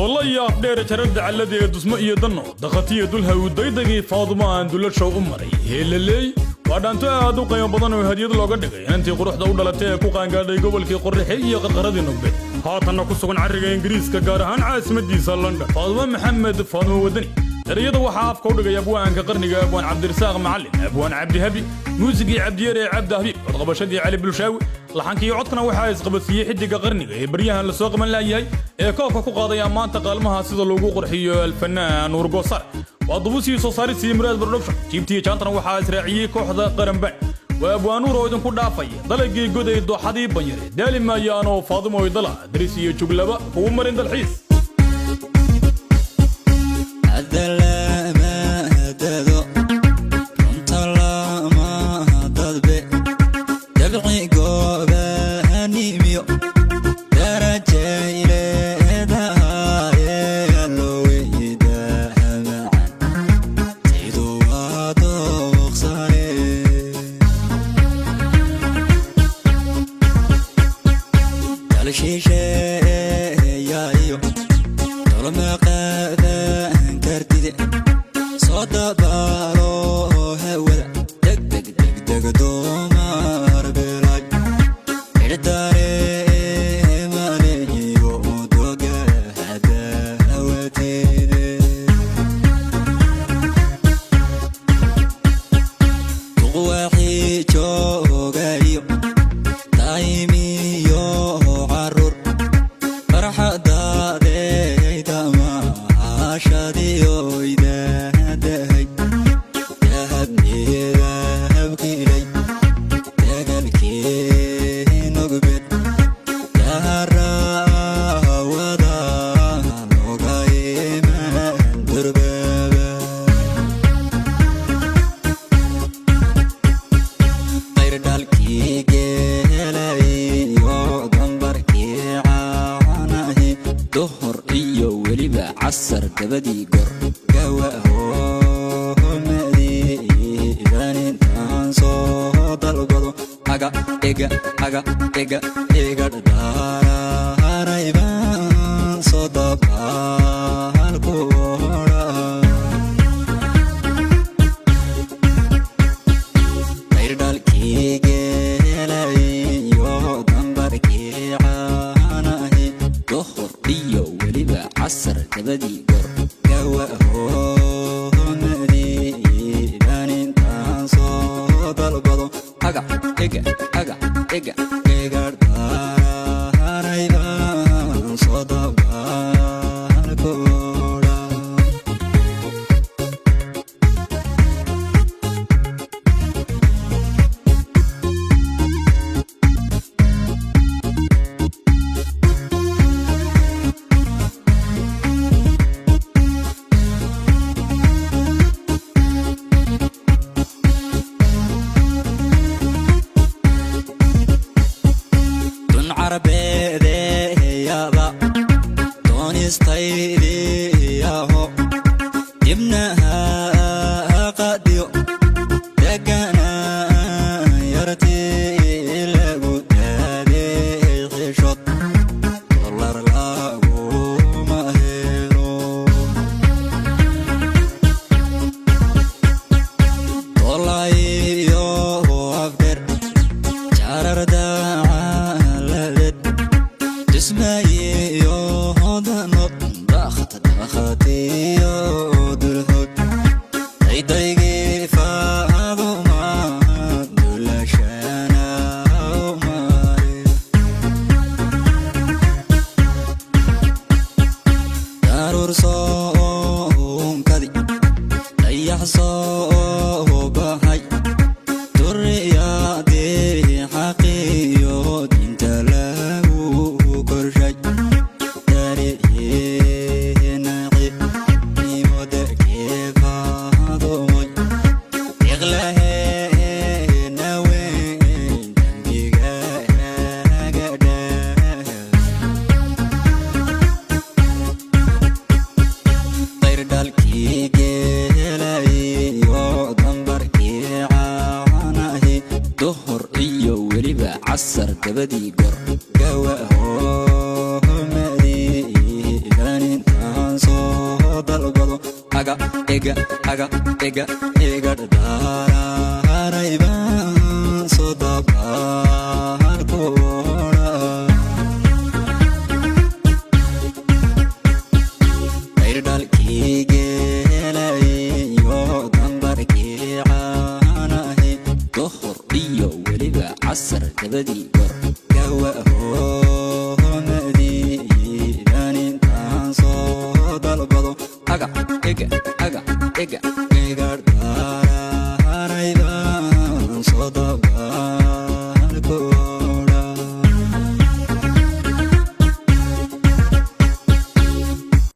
والله يا أبدير ترد على الذي يدسم يدنو دختي دولها وديدقي فاطمة عند دولشة أمري هللي وأنت هادو قيام بدن وهديد لوجدك أنت قروح دولة لتي كوكان قاعد يقبل كي قرح هي قرضي نقبل هاتنا كسرنا عرقة إنجليز كجارهان عاصمة دي لندن فاطمة محمد فاطمة ودني رياض وحاف كودك يا أبوان كقرني أبوان عبد الرزاق معلم أبوان عبد هبي موسيقي عبد يري عبد هبي قبشدي علي بلشاوي لحنكي عطنا وحايز قبسيه حدق قرني بريها لسوق من لايي كوكا ku qaadaya maanta qalmaha sida loogu qurxiyo alfanaan Nuur Goosar waa dubusi soo saarisay Imraad Production jiibtii jaantana waxa israaciyay kooxda qaranban waa Abwaanuur oo idin ku dhaafay dalagii goday dooxadii banyare daalima yaano Faadimo idala daris iyo juglaba ugu marin dalxiis عصر كبدي قر قواه مدي إذا aga ega ega daraiban sodabal kora irdal kigelay yo dambarki aanahi duhur iyo weliba casar dabadii gor gawaho aga ega ega ega